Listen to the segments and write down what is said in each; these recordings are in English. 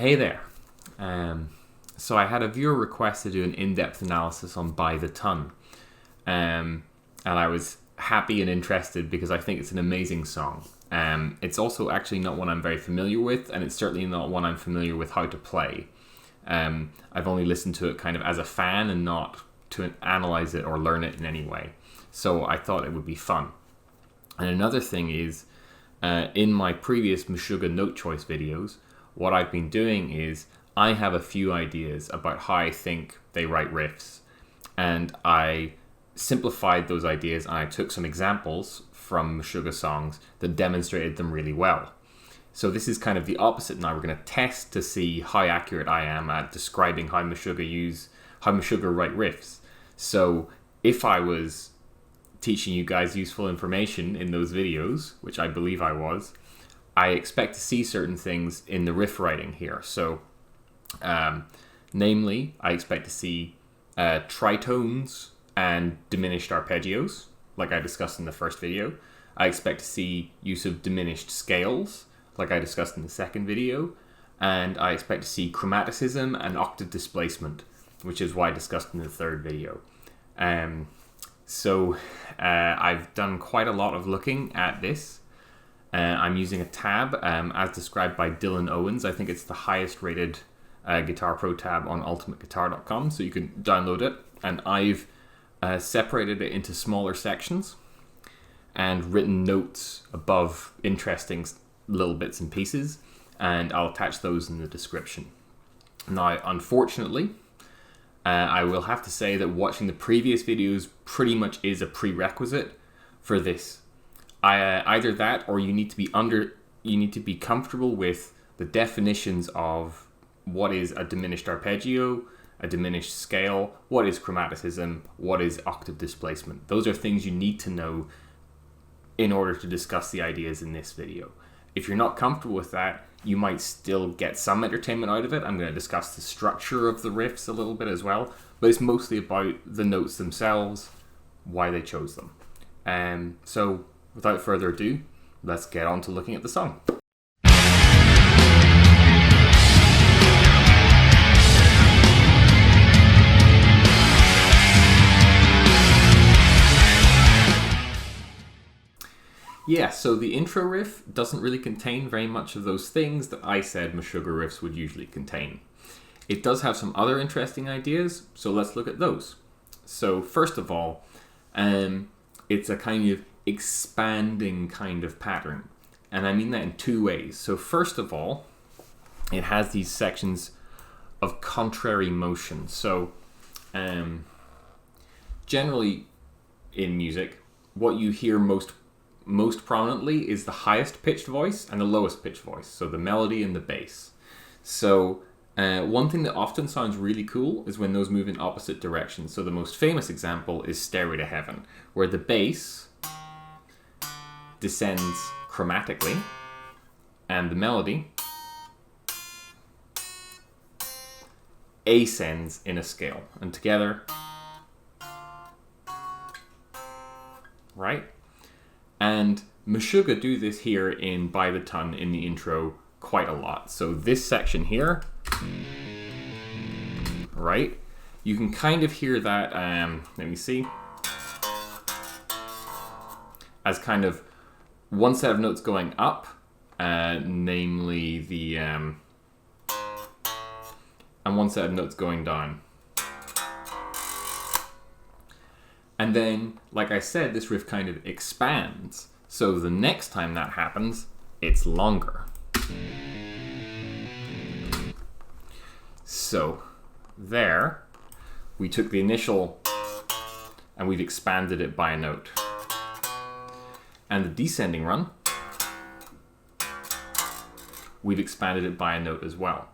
Hey there. So I had a viewer request to do an in-depth analysis on By the Ton. And I was happy and interested because I think it's an amazing song. It's also actually not one I'm very familiar with, and it's certainly not one I'm familiar with how to play. I've only listened to it kind of as a fan and not to analyze it or learn it in any way. So I thought it would be fun. And another thing is, in my previous Meshuggah note choice videos, what I've been doing is I have a few ideas about how I think they write riffs. And I simplified those ideas and I took some examples from Meshuggah songs that demonstrated them really well. So this is kind of the opposite now. We're going to test to see how accurate I am at describing how Meshuggah write riffs. So if I was teaching you guys useful information in those videos, which I believe I was, I expect to see certain things in the riff writing here. So, namely, I expect to see tritones and diminished arpeggios, like I discussed in the first video. I expect to see use of diminished scales, like I discussed in the second video. And I expect to see chromaticism and octave displacement, which is what I discussed in the third video. So I've done quite a lot of looking at this. I'm using a tab as described by Dylan Owens. I think it's the highest rated Guitar Pro tab on ultimateguitar.com, so you can download it. And I've separated it into smaller sections and written notes above interesting little bits and pieces, and I'll attach those in the description. Now, unfortunately, I will have to say that watching the previous videos pretty much is a prerequisite for this. Either that, or you need to be comfortable with the definitions of what is a diminished arpeggio, a diminished scale, what is chromaticism, what is octave displacement. Those are things you need to know in order to discuss the ideas in this video. If you're not comfortable with that, you might still get some entertainment out of it. I'm going to discuss the structure of the riffs a little bit as well, but it's mostly about the notes themselves, why they chose them. So without further ado, let's get on to looking at the song. Yeah, so the intro riff doesn't really contain very much of those things that I said Meshuggah riffs would usually contain. It does have some other interesting ideas, so let's look at those. So first of all, it's a kind of expanding kind of pattern, and I mean that in two ways. So first of all, it has these sections of contrary motion. So generally in music, what you hear most prominently is the highest pitched voice and the lowest pitched voice, so the melody and the bass. So one thing that often sounds really cool is when those move in opposite directions. So the most famous example is Stairway to Heaven, where the bass descends chromatically and the melody ascends in a scale, and together, right? And Meshuggah do this here in By the Ton in the intro quite a lot. So this section here, right? You can kind of hear that, let me see, as kind of one set of notes going up, namely the, and one set of notes going down. And then, like I said, this riff kind of expands. So the next time that happens, it's longer. So there, we took the initial and we've expanded it by a note. And the descending run, we've expanded it by a note as well.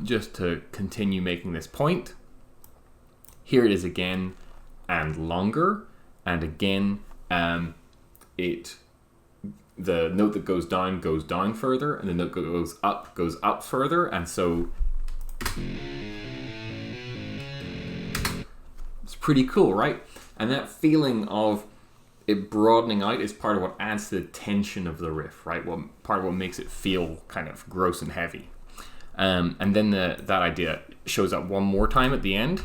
Just to continue making this point, here it is again, and longer, and again, the note that goes down further, and the note goes up further, and so it's pretty cool, right? And that feeling of it broadening out is part of what adds to the tension of the riff, right? Part of what makes it feel kind of gross and heavy. And then that idea shows up one more time at the end.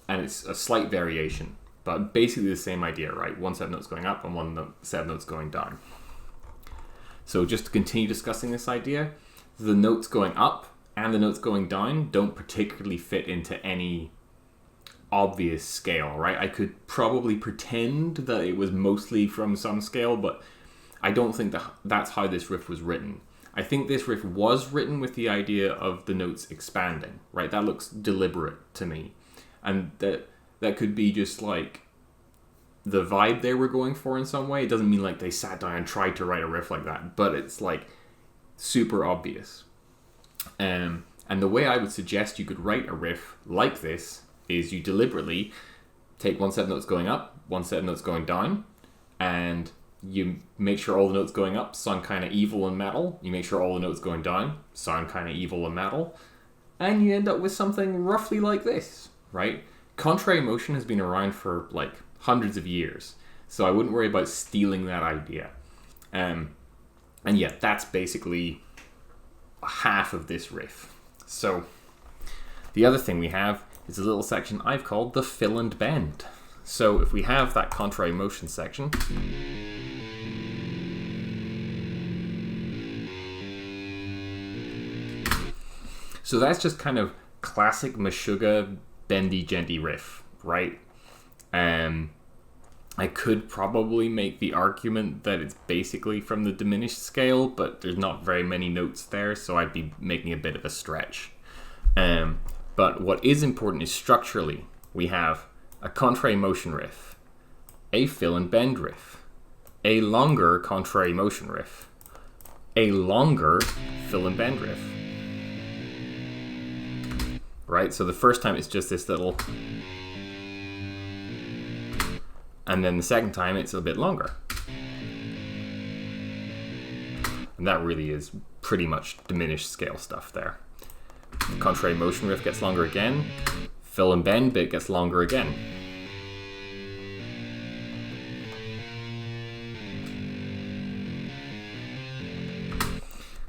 And it's a slight variation, but basically the same idea, right? One set of notes going up and one set of notes going down. So just to continue discussing this idea, the notes going up and the notes going down don't particularly fit into any obvious scale, right? I could probably pretend that it was mostly from some scale, but I don't think that's how this riff was written. I think this riff was written with the idea of the notes expanding, right? That looks deliberate to me. And that could be just like the vibe they were going for in some way. It doesn't mean like they sat down and tried to write a riff like that, but it's like super obvious. And the way I would suggest you could write a riff like this is you deliberately take one set of notes going up, one set of notes going down, and you make sure all the notes going up sound kind of evil and metal. You make sure all the notes going down sound kind of evil and metal. And you end up with something roughly like this, right? Contrary motion has been around for like hundreds of years, so I wouldn't worry about stealing that idea. And yeah, that's basically half of this riff. So the other thing we have is a little section I've called the fill and bend. So if we have that contrary motion section, so that's just kind of classic Meshuggah bendy genty riff, right? I could probably make the argument that it's basically from the diminished scale, but there's not very many notes there, so I'd be making a bit of a stretch. But what is important is structurally, we have a contrary motion riff, a fill and bend riff, a longer contrary motion riff, a longer fill and bend riff. Right, so the first time it's just this little, and then the second time it's a bit longer. And that really is pretty much diminished scale stuff there. The contrary motion riff gets longer again, fill and bend bit gets longer again.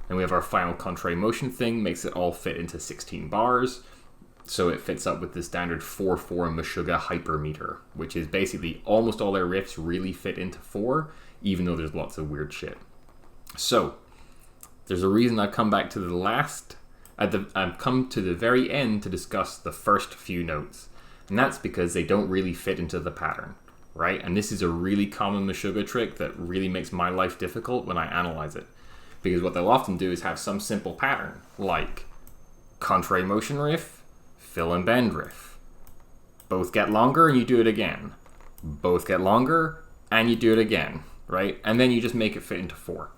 And we have our final contrary motion thing, makes it all fit into 16 bars. So it fits up with the standard 4/4 Meshuggah hypermeter, which is basically almost all their riffs really fit into 4, even though there's lots of weird shit. So there's a reason I've come back to I've come to the very end to discuss the first few notes, and that's because they don't really fit into the pattern, right? And this is a really common Meshuggah trick that really makes my life difficult when I analyze it, because what they'll often do is have some simple pattern like contrary motion riff, fill and bend riff. Both get longer and you do it again. Both get longer and you do it again, right? And then you just make it fit into 4,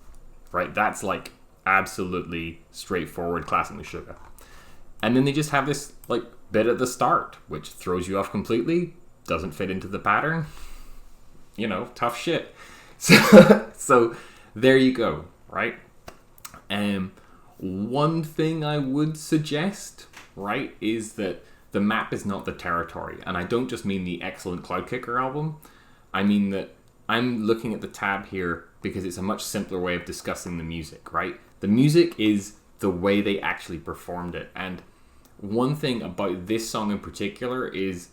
right? That's like absolutely straightforward classic Meshuggah. And then they just have this like bit at the start, which throws you off completely, doesn't fit into the pattern. You know, tough shit. So there you go, right? One thing I would suggest, right, is that the map is not the territory. And I don't just mean the excellent Cloudkicker album. I mean that I'm looking at the tab here because it's a much simpler way of discussing the music, right? The music is the way they actually performed it. And one thing about this song in particular is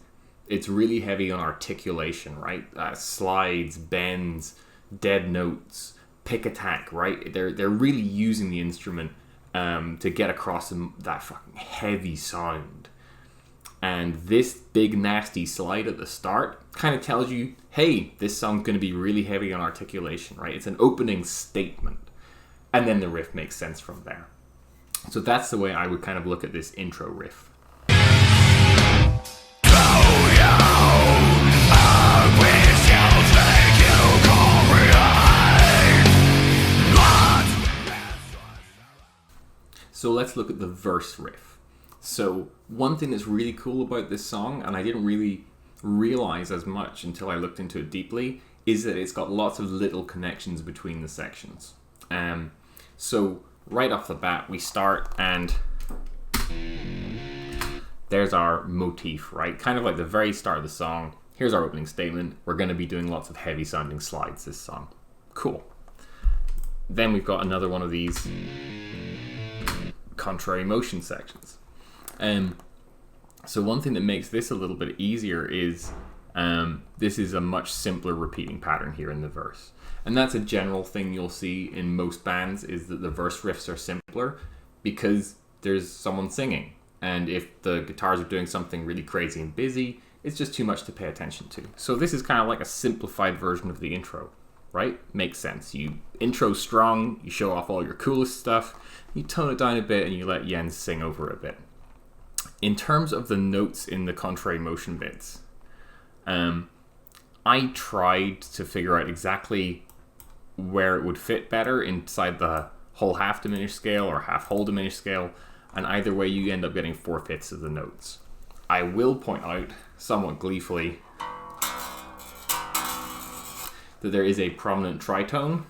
it's really heavy on articulation, right? Slides, bends, dead notes, pick attack, right? They're really using the instrument to get across that fucking heavy sound. And this big nasty slide at the start kind of tells you, hey, this song's going to be really heavy on articulation, right? It's an opening statement. And then the riff makes sense from there. So that's the way I would kind of look at this intro riff. So let's look at the verse riff. So one thing that's really cool about this song, and I didn't really realize as much until I looked into it deeply, is that it's got lots of little connections between the sections. So right off the bat, we start and there's our motif, right? Kind of like the very start of the song. Here's our opening statement. We're going to be doing lots of heavy sounding slides this song. Cool. then we've got another one of these contrary motion sections. So one thing that makes this a little bit easier is this is a much simpler repeating pattern here in the verse. And that's a general thing you'll see in most bands, is that the verse riffs are simpler because there's someone singing. And if the guitars are doing something really crazy and busy, it's just too much to pay attention to. So this is kind of like a simplified version of the intro, right? Makes sense. You intro strong, you show off all your coolest stuff, you tone it down a bit, and you let Jens sing over a bit. In terms of the notes in the contrary motion bits, I tried to figure out exactly where it would fit better inside the whole half diminished scale or half whole diminished scale, and either way you end up getting 4/5 of the notes. I will point out, somewhat gleefully, that there is a prominent tritone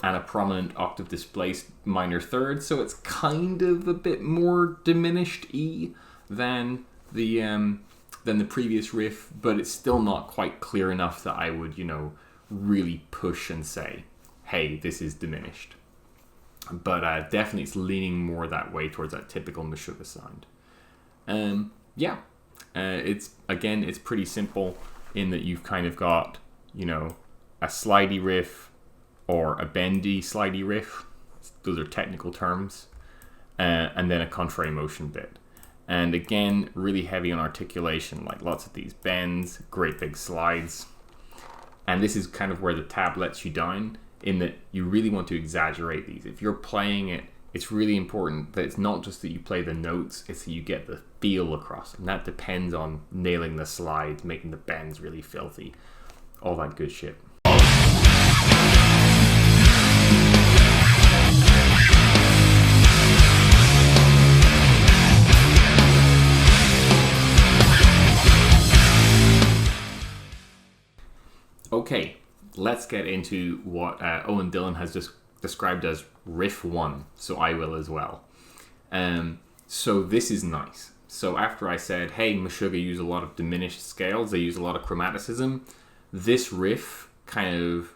and a prominent octave displaced minor third, so it's kind of a bit more diminished E than the previous riff, but it's still not quite clear enough that I would, really push and say, hey, this is diminished. But definitely it's leaning more that way towards that typical Meshuggah sound. It's pretty simple in that you've kind of got, a slidey riff or a bendy slidey riff. Those are technical terms. And then a contrary motion bit. And again, really heavy on articulation, like lots of these bends, great big slides. And this is kind of where the tab lets you down, in that you really want to exaggerate these. If you're playing it, it's really important that it's not just that you play the notes, it's that you get the feel across. And that depends on nailing the slides, making the bends really filthy, all that good shit. Okay, let's get into what Owen Dillon has just described as riff 1, so I will as well. So this is nice. So after I said, hey, Meshuggah use a lot of diminished scales, they use a lot of chromaticism, this riff kind of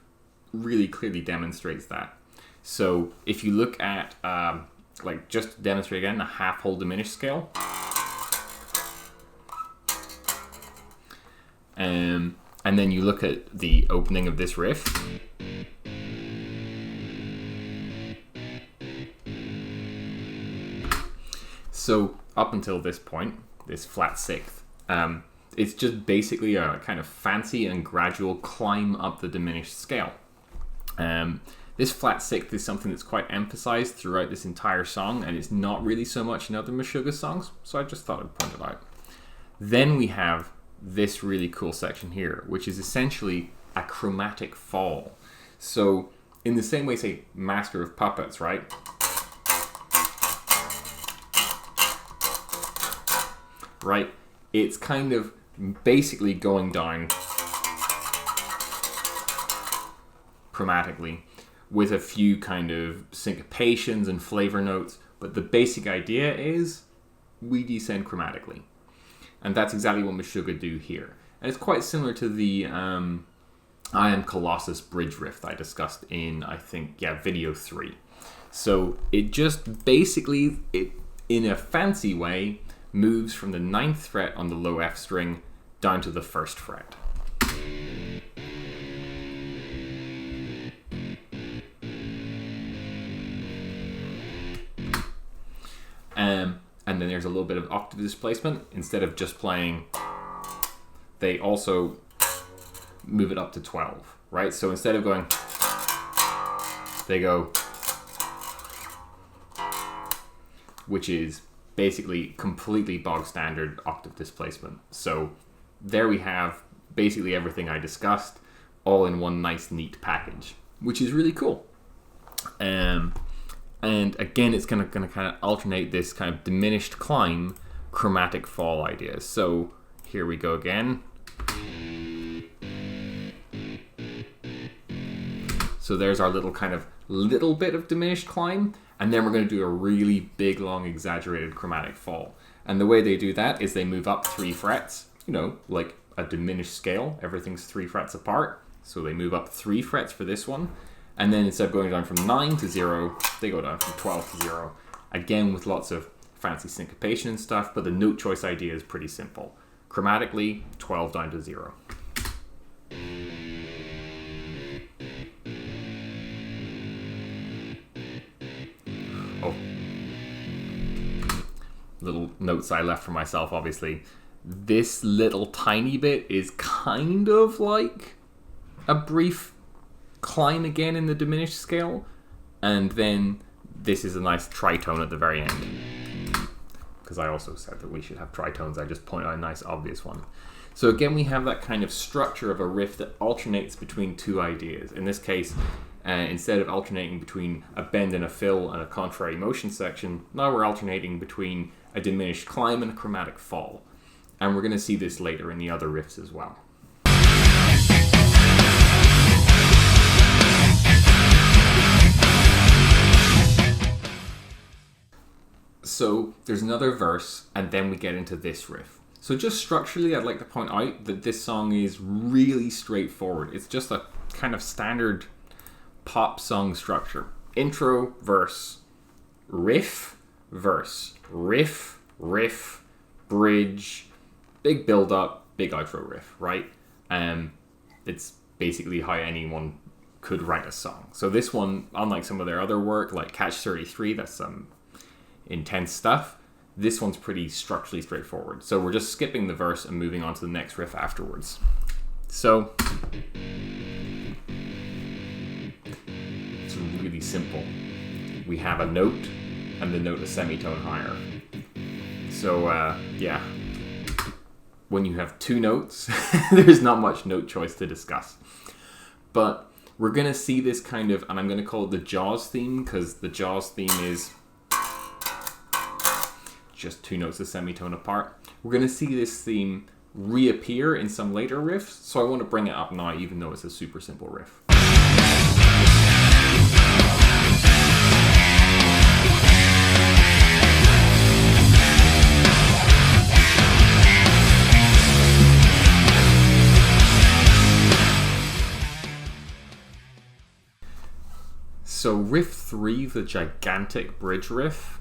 really clearly demonstrates that. So if you look at, just to demonstrate again, a half whole diminished scale. And then you look at the opening of this riff. So up until this point, this flat sixth, it's just basically a kind of fancy and gradual climb up the diminished scale. This flat sixth is something that's quite emphasized throughout this entire song, and it's not really so much in other Meshuggah songs, so I just thought I'd point it out. Then we have this really cool section here, which is essentially a chromatic fall. So in the same way, say, Master of Puppets, right? Right? It's kind of basically going down chromatically with a few kind of syncopations and flavor notes, but the basic idea is we descend chromatically. And that's exactly what Meshuggah do here. And it's quite similar to the I Am Colossus bridge riff that I discussed in, video 3. So it just basically, in a fancy way, moves from the 9th fret on the low F string down to the 1st fret. And then there's a little bit of octave displacement. Instead of just playing, they also move it up to 12, right? So instead of going, they go, which is basically completely bog standard octave displacement. So there we have basically everything I discussed, all in one nice, neat package, which is really cool. And again, it's going to kind of alternate this kind of diminished climb, chromatic fall idea. So here we go again. So there's our little bit of diminished climb, and then we're going to do a really big, long, exaggerated chromatic fall. And the way they do that is they move up 3 frets, like a diminished scale. Everything's 3 frets apart. So they move up 3 frets for this one. And then instead of going down from 9 to 0, they go down from 12 to 0. Again, with lots of fancy syncopation and stuff, but the note choice idea is pretty simple. Chromatically, 12 down to 0. Oh. Little notes I left for myself, obviously. This little tiny bit is kind of like a brief climb again in the diminished scale, and then this is a nice tritone at the very end, because I also said that we should have tritones. I just point out a nice obvious one. So again, we have that kind of structure of a riff that alternates between two ideas. In this case, instead of alternating between a bend and a fill and a contrary motion section, now we're alternating between a diminished climb and a chromatic fall. And we're going to see this later in the other riffs as well. So there's another verse, and then we get into this riff. So just structurally, I'd like to point out that this song is really straightforward. It's just a kind of standard pop song structure. Intro, verse, riff, verse, riff, riff, bridge, big build up, big outro riff, right? It's basically how anyone could write a song. So this one, unlike some of their other work, like Catch 33, that's some intense stuff, this one's pretty structurally straightforward. So we're just skipping the verse and moving on to the next riff afterwards. So it's really simple. We have a note, and the note a semitone higher. So yeah, when you have two notes, there's not much note choice to discuss. But we're going to see this kind of, and I'm going to call it the Jaws theme, because the Jaws theme is just two notes a semitone apart. We're going to see this theme reappear in some later riffs, so I want to bring it up now, even though it's a super simple riff. So riff 3, the gigantic bridge riff,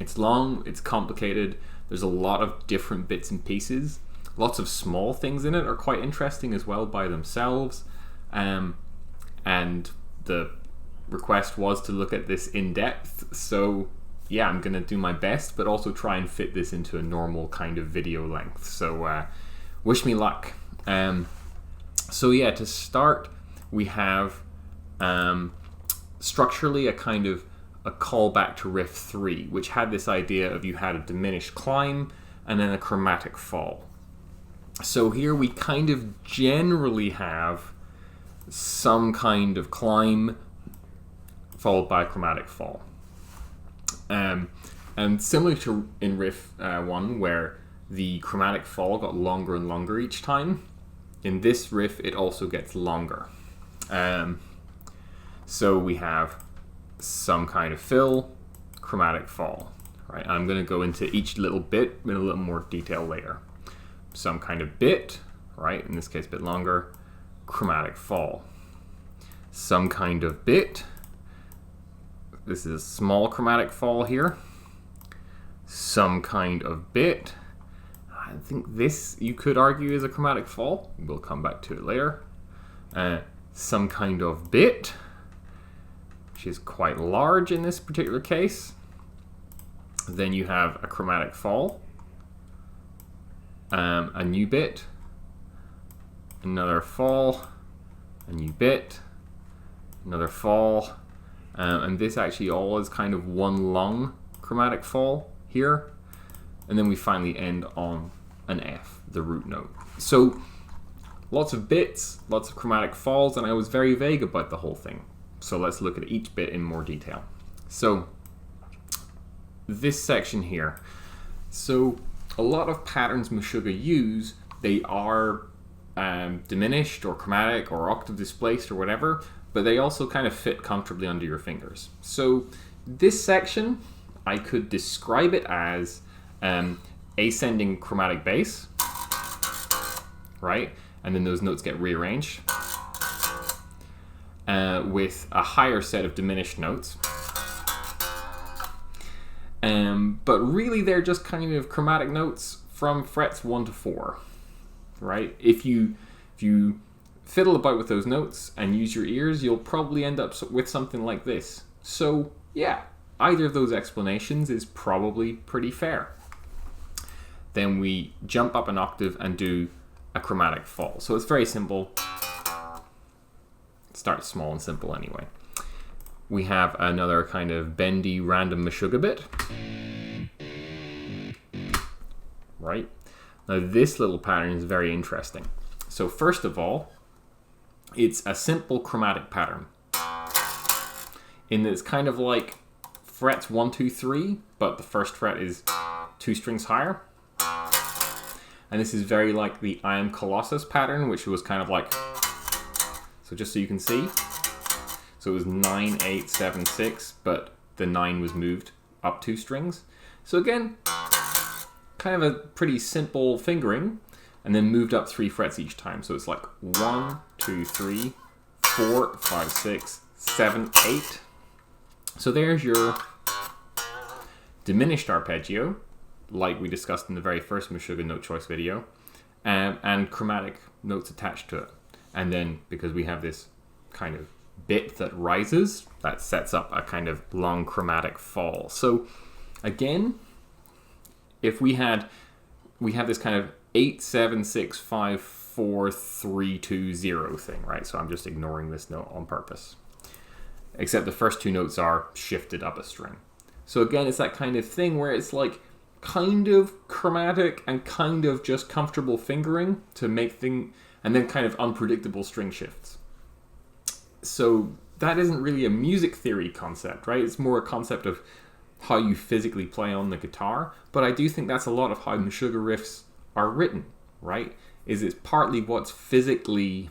it's long, it's complicated, there's a lot of different bits and pieces. Lots of small things in it are quite interesting as well by themselves. And the request was to look at this in depth, so yeah, I'm going to do my best, but also try and fit this into a normal kind of video length. So wish me luck. So yeah, to start, we have structurally a kind of a callback to riff 3, which had this idea of you had a diminished climb and then a chromatic fall. So here we kind of generally have some kind of climb followed by a chromatic fall. And similar to in riff 1, where the chromatic fall got longer and longer each time, in this riff it also gets longer. So we have some kind of fill, chromatic fall, right? I'm going to go into each little bit in a little more detail later. Some kind of bit, right? In this case, a bit longer, chromatic fall. Some kind of bit. This is a small chromatic fall here. Some kind of bit. I think this, you could argue, is a chromatic fall. We'll come back to it later. Some kind of bit, which is quite large in this particular case. Then you have a chromatic fall, a new bit, another fall, a new bit, another fall, and this actually all is kind of one long chromatic fall here, and then we finally end on an F, the root note. So lots of bits, lots of chromatic falls, and I was very vague about the whole thing. So let's look at each bit in more detail. So this section here. So a lot of patterns Meshuggah use, they are diminished or chromatic or octave displaced or whatever, but they also kind of fit comfortably under your fingers. So this section, I could describe it as ascending chromatic bass, right? And then those notes get rearranged. with a higher set of diminished notes. But really they're just kind of chromatic notes from frets 1 to 4, right? If you fiddle about with those notes and use your ears, you'll probably end up with something like this. So yeah, either of those explanations is probably pretty fair. Then we jump up an octave and do a chromatic fall. So it's very simple. It starts small and simple anyway. We have another kind of bendy random Meshuggah bit. Right? Now this little pattern is very interesting. So first of all, it's a simple chromatic pattern. In that it's kind of like frets 1, 2, 3, but the first fret is 2 strings higher. And this is very like the I Am Colossus pattern, which was kind of like, so just so you can see. So it was 9, 8, 7, 6, but the 9 was moved up 2 strings. So again, kind of a pretty simple fingering, and then moved up 3 frets each time. So it's like 1, 2, 3, 4, 5, 6, 7, 8. So there's your diminished arpeggio, like we discussed in the very first Meshuggah note choice video, and chromatic notes attached to it. And then because we have this kind of bit that rises, that sets up a kind of long chromatic fall. So again, if we have this kind of 8, 7, 6, 5, 4, 3, 2, 0 thing, right? So I'm just ignoring this note on purpose. Except the first 2 notes are shifted up a string. So again, it's that kind of thing where it's like kind of chromatic and kind of just comfortable fingering to make things, and then kind of unpredictable string shifts. So that isn't really a music theory concept, right? It's more a concept of how you physically play on the guitar. But I do think that's a lot of how Meshuggah riffs are written, right? Is it's partly what's physically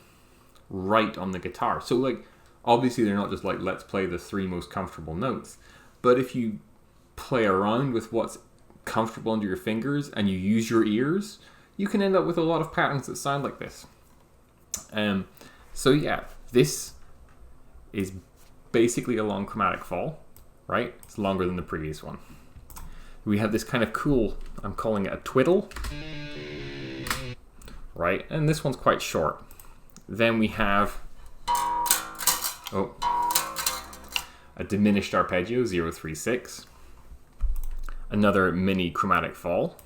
right on the guitar. So like, obviously they're not just like, let's play the 3 most comfortable notes. But if you play around with what's comfortable under your fingers and you use your ears, you can end up with a lot of patterns that sound like this. So yeah, this is basically a long chromatic fall, right? It's longer than the previous one. We have this kind of cool, I'm calling it a twiddle, right? And this one's quite short. Then we have a diminished arpeggio, 0, 3, 6. Another mini chromatic fall,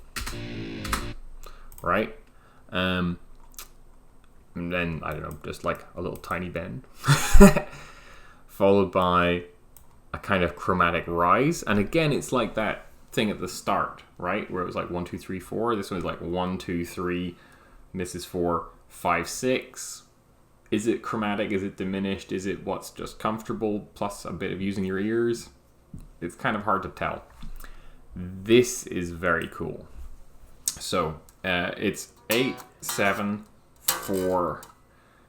right? And then, I don't know, just like a little tiny bend. Followed by a kind of chromatic rise. And again, it's like that thing at the start, right? Where it was like 1, 2, 3, 4. This one's like 1, 2, 3, misses 4, 5, 6. Is it chromatic? Is it diminished? Is it what's just comfortable plus a bit of using your ears? It's kind of hard to tell. This is very cool. So it's 8, 7, 4,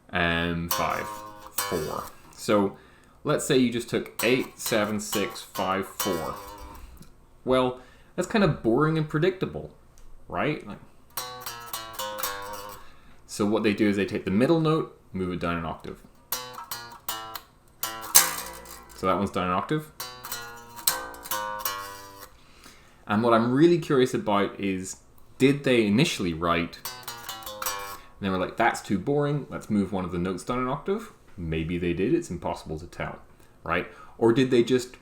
and 5, 4. So let's say you just took 8, 7, 6, 5, 4. Well, that's kind of boring and predictable, right? So what they do is they take the middle note, move it down an octave. So that one's down an octave. And what I'm really curious about is, did they initially write, and they were like, that's too boring, let's move one of the notes down an octave? Maybe they did, it's impossible to tell, right? Or did they just,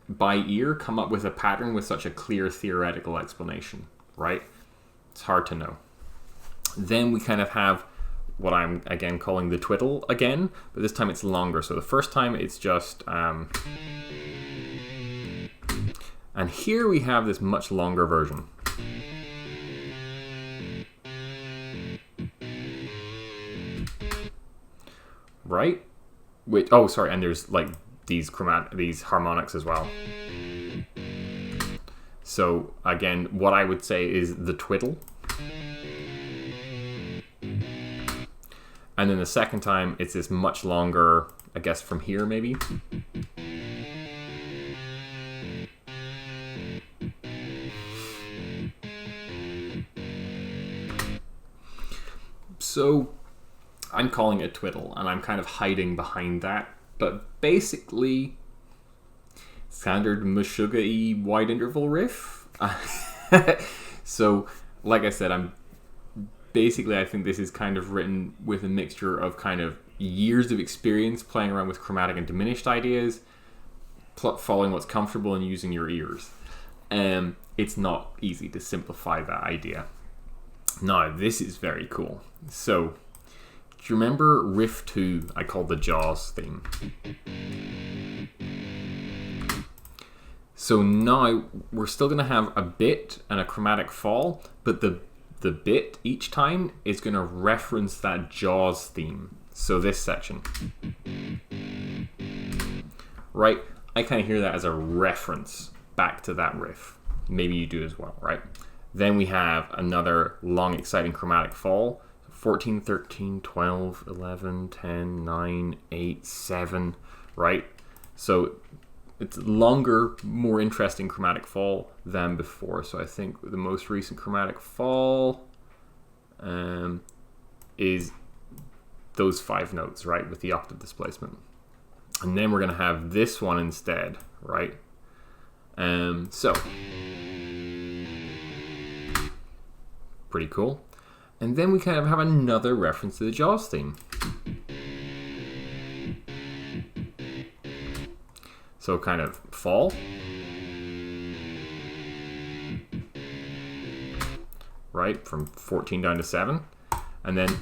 by ear, come up with a pattern with such a clear theoretical explanation, right? It's hard to know. Then we kind of have what I'm, again, calling the twiddle again, but this time it's longer. So the first time it's just... and here we have this much longer version. Right? Which, oh, sorry, and there's like these harmonics as well. So again, what I would say is the twiddle. And then the second time, it's this much longer, I guess from here maybe. So I'm calling it twiddle, and I'm kind of hiding behind that. But basically, standard Meshuggah-y wide interval riff. So, like I said, I think this is kind of written with a mixture of kind of years of experience playing around with chromatic and diminished ideas, following what's comfortable and using your ears. It's not easy to simplify that idea. Now, this is very cool. So, do you remember riff 2 I called the Jaws theme? So now we're still going to have a bit and a chromatic fall, but the bit each time is going to reference that Jaws theme. So this section. Right? I kind of hear that as a reference back to that riff. Maybe you do as well, right? Then we have another long, exciting chromatic fall. 14, 13, 12, 11, 10, 9, 8, 7, right? So it's longer, more interesting chromatic fall than before. So I think the most recent chromatic fall is those 5 notes, right, with the octave displacement. And then we're going to have this one instead, right? So, pretty cool. And then we kind of have another reference to the Jaws theme. So kind of fall. Right, from 14 down to 7. And then...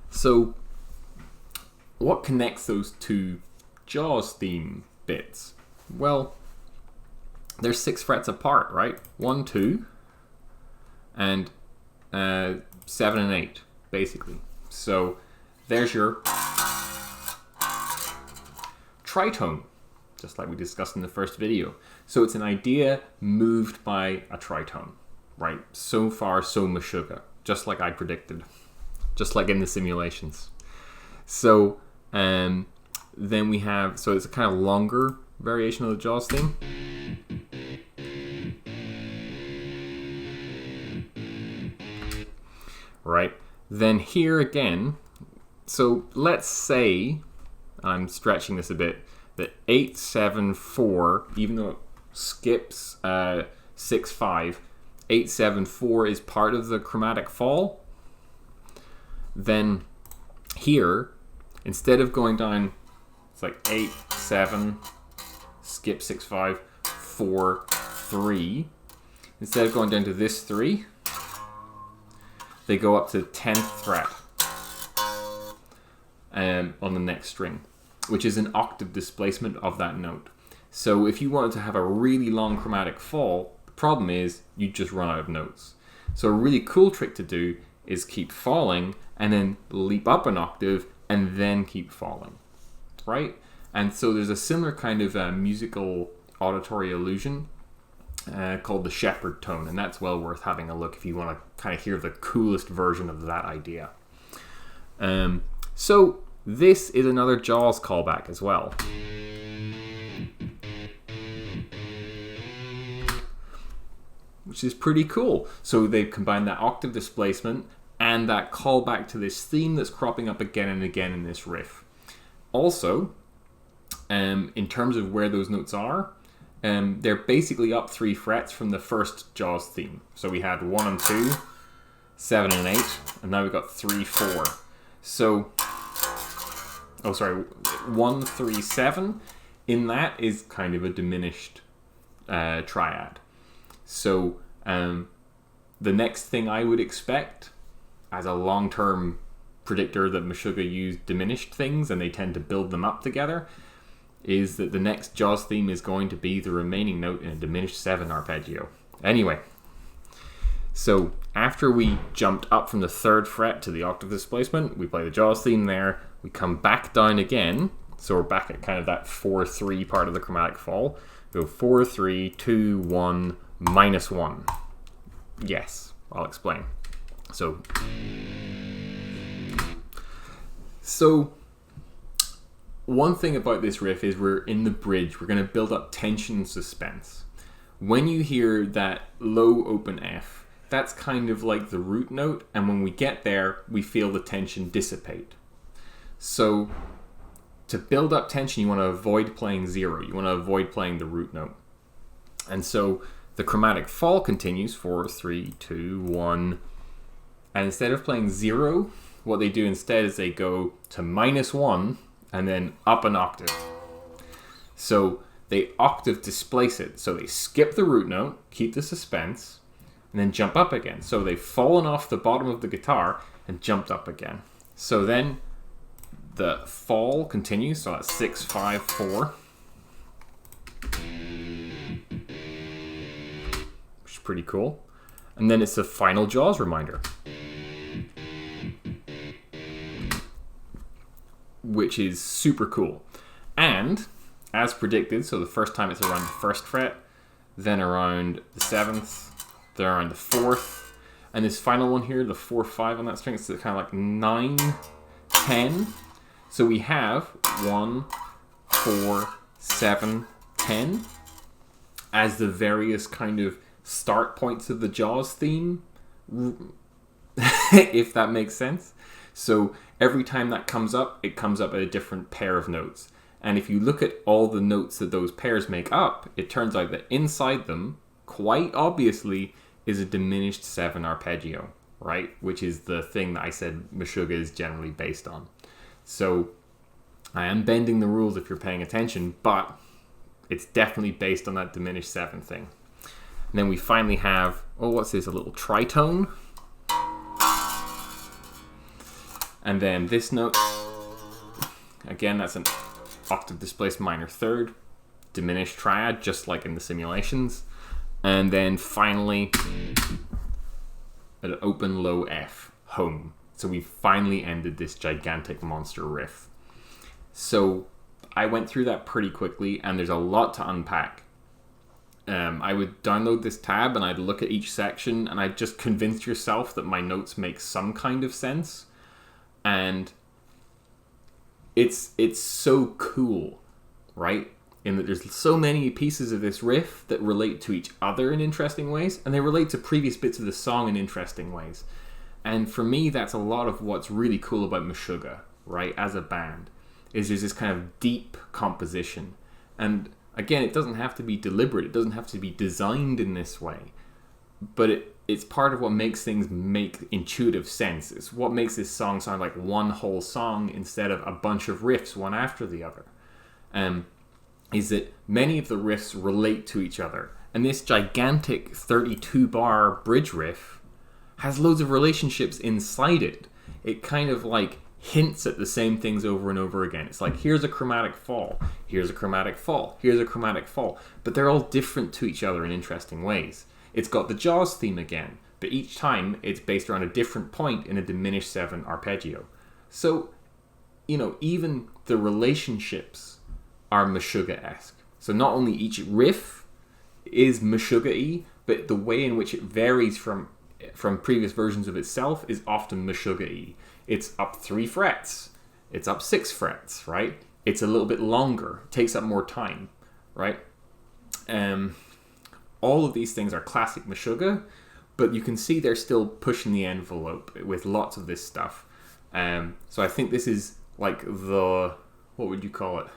So, what connects those two Jaws theme bits? Well, they're 6 frets apart, right? 1, 2, and 7 and 8, basically. So, there's your tritone, just like we discussed in the first video. So it's an idea moved by a tritone, right? So far, so Meshuggah, just like I predicted, just like in the simulations. So then we have, so it's a kind of longer variation of the Jaws theme. Right? Then here again, so let's say, I'm stretching this a bit, that 8, 7, 4, even though it skips 6, 5, 8, 7, 4 is part of the chromatic fall. Then here, instead of going down, it's like 8, 7, skip 6, 5, 4, 3. Instead of going down to this 3, they go up to the 10th fret on the next string, which is an octave displacement of that note. So if you wanted to have a really long chromatic fall, the problem is you just run out of notes. So a really cool trick to do is keep falling and then leap up an octave and then keep falling, right? And so there's a similar kind of musical auditory illusion called the shepherd tone, and that's well worth having a look if you want to kind of hear the coolest version of that idea. So this is another Jaws callback as well. Which is pretty cool. So they've combined that octave displacement and that callback to this theme that's cropping up again and again in this riff. Also, in terms of where those notes are, they're basically up 3 frets from the first Jaws theme. So we had 1 and 2, 7 and 8, and now we've got 3, 4. So, 1, 3, 7. In that is kind of a diminished triad. So the next thing I would expect as a long-term predictor that Meshuggah use diminished things and they tend to build them up together is that the next Jaws theme is going to be the remaining note in a diminished 7 arpeggio. Anyway, so after we jumped up from the 3rd fret to the octave displacement, we play the Jaws theme there, we come back down again, so we're back at kind of that 4-3 part of the chromatic fall. Go 4, 3, 2, 1, minus 1. Yes, I'll explain. So one thing about this riff is we're in the bridge. We're going to build up tension and suspense. When you hear that low open F, that's kind of like the root note, and when we get there, we feel the tension dissipate. So to build up tension, you want to avoid playing 0. You want to avoid playing the root note. And so the chromatic fall continues, 4, 3, 2, 1. And instead of playing 0, what they do instead is they go to -1 and then up an octave. So they octave displace it. So they skip the root note, keep the suspense, and then jump up again. So they've fallen off the bottom of the guitar and jumped up again. So then the fall continues, so that's 6, 5, 4. Which is pretty cool. And then it's the final Jaws reminder, which is super cool. And as predicted, so the first time it's around the 1st fret, then around the 7th, then around the 4th, and this final one here, the 4, 5 on that string, it's kind of like 9, 10. So we have 1, 4, 7, 10 as the various kind of start points of the Jaws theme, if that makes sense. So every time that comes up, it comes up at a different pair of notes. And if you look at all the notes that those pairs make up, it turns out that inside them, quite obviously, is a diminished 7 arpeggio, right? Which is the thing that I said Meshuggah is generally based on. So I am bending the rules if you're paying attention, but it's definitely based on that diminished 7 thing. And then we finally have, oh, what's this? A little tritone. And then this note, again, that's an octave displaced minor 3rd, diminished triad, just like in the simulations. And then finally, an open low F, home. So we finally ended this gigantic monster riff. So I went through that pretty quickly, and there's a lot to unpack. I would download this tab and I'd look at each section and I'd just convince yourself that my notes make some kind of sense. And it's so cool, right? In that there's so many pieces of this riff that relate to each other in interesting ways, and they relate to previous bits of the song in interesting ways. And for me, that's a lot of what's really cool about Meshuggah, right, as a band, is there's this kind of deep composition. And again, it doesn't have to be deliberate, it doesn't have to be designed in this way, but it's part of what makes things make intuitive sense. It's what makes this song sound like one whole song instead of a bunch of riffs, one after the other. Is that many of the riffs relate to each other. And this gigantic 32-bar bridge riff has loads of relationships inside it. It kind of like hints at the same things over and over again. It's like, here's a chromatic fall, here's a chromatic fall, here's a chromatic fall. But they're all different to each other in interesting ways. It's got the Jaws theme again, but each time it's based around a different point in a diminished 7 arpeggio. So, even the relationships are Meshuggah-esque. So not only each riff is Meshuggah-y, but the way in which it varies from previous versions of itself is often Meshuggah-y. It's up 3 frets. It's up 6 frets, right? It's a little bit longer. It takes up more time, right? All of these things are classic Meshuggah, but you can see they're still pushing the envelope with lots of this stuff. So I think this is like what would you call it?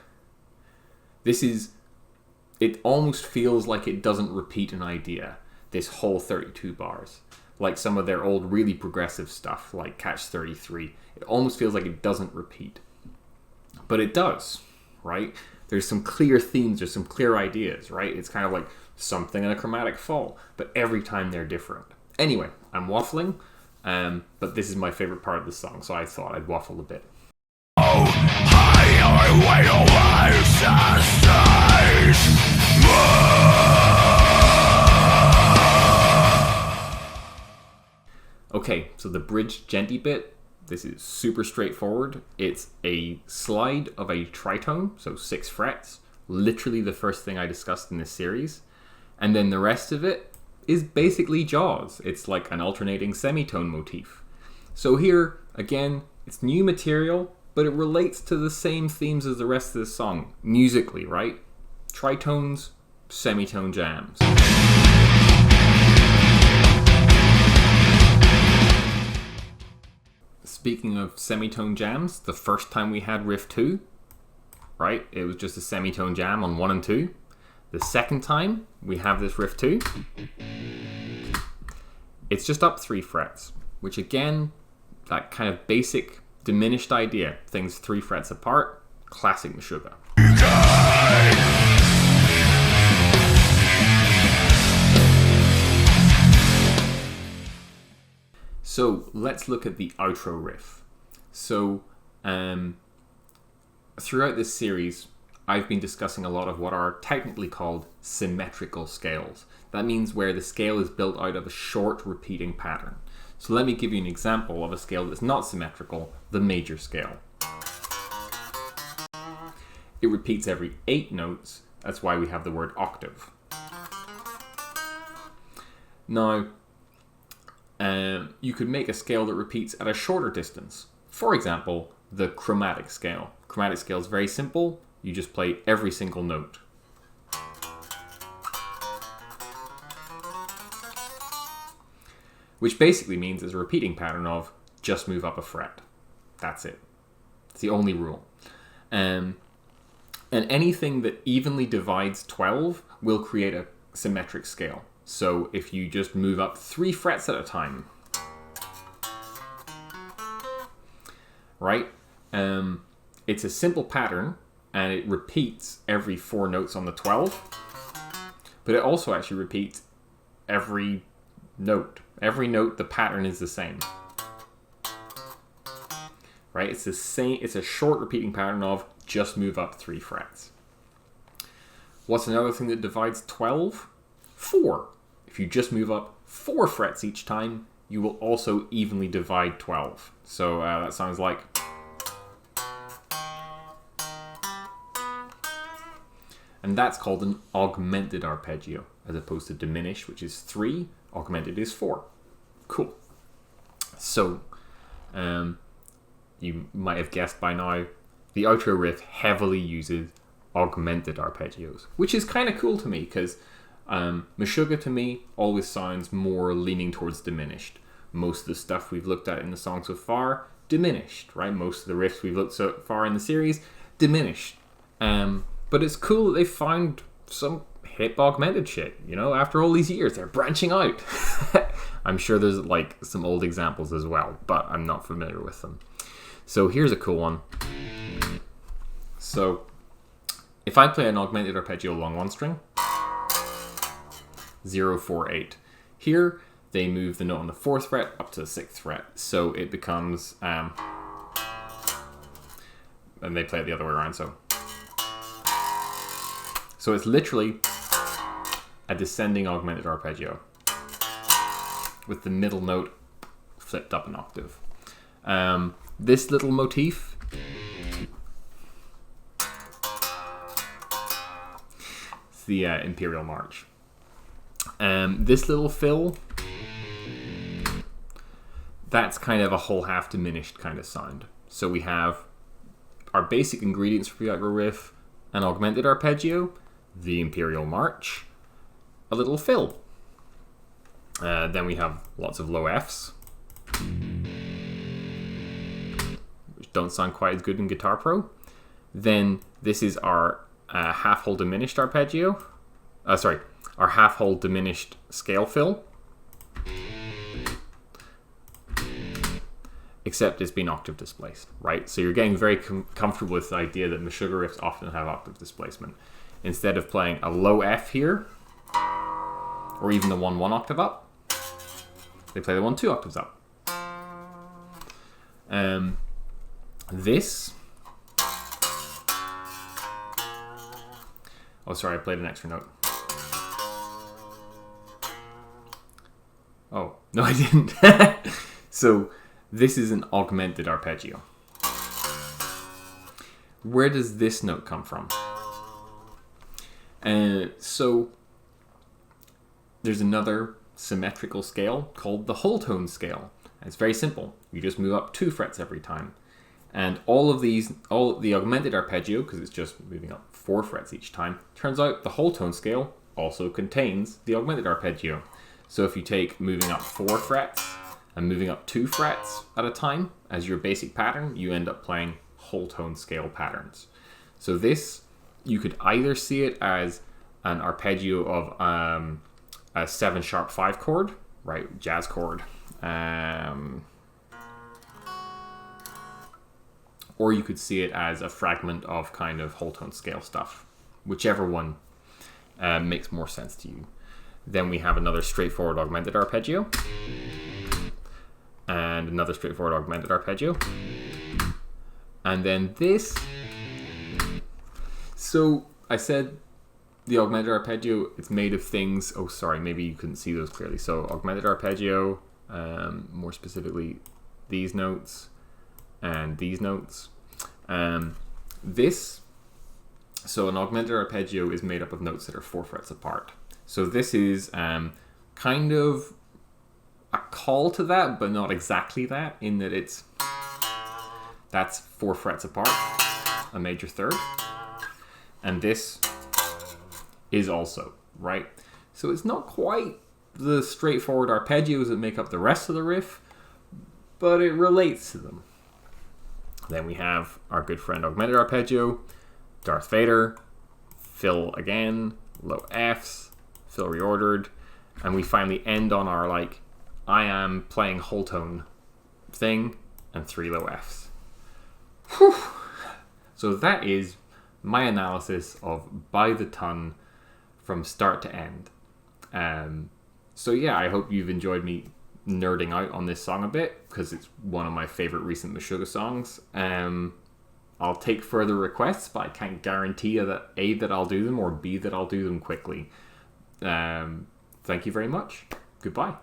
It almost feels like it doesn't repeat an idea, this whole 32 bars. Like some of their old really progressive stuff, like Catch 33. It almost feels like it doesn't repeat. But it does, right? There's some clear themes, there's some clear ideas, right? It's kind of like something in a chromatic fall, but every time they're different. Anyway, I'm waffling, but this is my favorite part of the song, so I thought I'd waffle a bit. Okay, so the bridge genty bit, this is super straightforward. It's a slide of a tritone, so 6 frets, literally the first thing I discussed in this series. And then the rest of it is basically Jaws. It's like an alternating semitone motif. So here, again, it's new material, but it relates to the same themes as the rest of the song, musically, right? Tritones, semitone jams. Speaking of semitone jams, the first time we had riff 2, right, it was just a semitone jam on 1 and 2. The second time we have this riff 2, it's just up 3 frets, which again, that kind of basic diminished idea, things 3 frets apart, classic Meshuggah. So let's look at the outro riff. So throughout this series, I've been discussing a lot of what are technically called symmetrical scales. That means where the scale is built out of a short repeating pattern. So let me give you an example of a scale that's not symmetrical, the major scale. It repeats every 8 notes. That's why we have the word octave. Now, you could make a scale that repeats at a shorter distance. For example, the chromatic scale. Chromatic scale is very simple. You just play every single note. Which basically means it's a repeating pattern of just move up a fret. That's it. It's the only rule. And anything that evenly divides 12 will create a symmetric scale. So if you just move up 3 frets at a time, right? It's a simple pattern and it repeats every 4 notes on the 12, but it also actually repeats every note. Every note, the pattern is the same. Right? It's the same. It's a short repeating pattern of just move up 3 frets. What's another thing that divides 12? 4. If you just move up 4 frets each time, you will also evenly divide 12. So that sounds like. And that's called an augmented arpeggio, as opposed to diminished, which is 3. Augmented is 4. Cool. So, you might have guessed by now, the outro riff heavily uses augmented arpeggios, which is kind of cool to me because Meshuggah to me always sounds more leaning towards diminished. Most of the stuff we've looked at in the song so far, diminished, right? Most of the riffs we've looked so far in the series, diminished. But it's cool that they found some hip augmented shit, you know, after all these years, they're branching out. I'm sure there's like some old examples as well, but I'm not familiar with them. So here's a cool one. So if I play an augmented arpeggio along 1 string, 0, 4, 8. Here, they move the note on the 4th fret up to the 6th fret. So it becomes, and they play it the other way around, so it's literally a descending augmented arpeggio with the middle note flipped up an octave. This little motif is the Imperial March. This little fill, that's kind of a whole half diminished kind of sound. So we have our basic ingredients for the outro riff, an augmented arpeggio, the Imperial March, a little fill. Then we have lots of low Fs, which don't sound quite as good in Guitar Pro. Then this is our half-whole diminished arpeggio. Our half-whole diminished scale fill. Except it's been octave displaced, right? So you're getting very comfortable with the idea that Meshuggah riffs often have octave displacement. Instead of playing a low F here, or even the 1 octave up, they play the 1 2 octaves up. This. Oh, sorry, I played an extra note. Oh, no, I didn't. So this is an augmented arpeggio. Where does this note come from? So there's another symmetrical scale called the whole tone scale. And it's very simple. You just move up 2 frets every time. And all the augmented arpeggio, because it's just moving up 4 frets each time, turns out the whole tone scale also contains the augmented arpeggio. So if you take moving up 4 frets and moving up 2 frets at a time as your basic pattern, you end up playing whole tone scale patterns. So this, you could either see it as an arpeggio of a 7 sharp 5 chord, right, jazz chord, or you could see it as a fragment of kind of whole tone scale stuff, whichever one makes more sense to you. Then we have another straightforward augmented arpeggio, and another straightforward augmented arpeggio, and then this. So I said the augmented arpeggio, it's made of things, oh sorry, maybe you couldn't see those clearly. So augmented arpeggio, more specifically these notes and these notes. So an augmented arpeggio is made up of notes that are 4 frets apart. So this is kind of a call to that, but not exactly that, in that that's 4 frets apart, a major third, and this is also, right? So it's not quite the straightforward arpeggios that make up the rest of the riff, but it relates to them. Then we have our good friend augmented arpeggio, Darth Vader, fill again, low Fs, fill reordered, and we finally end on our like I am playing whole tone thing and 3 low Fs. Whew. So that is my analysis of By the Ton from start to end. So yeah, I hope you've enjoyed me nerding out on this song a bit, because it's one of my favorite recent Meshuggah songs. I'll take further requests, but I can't guarantee that A, that I'll do them, or B, that I'll do them quickly. Thank you very much. Goodbye.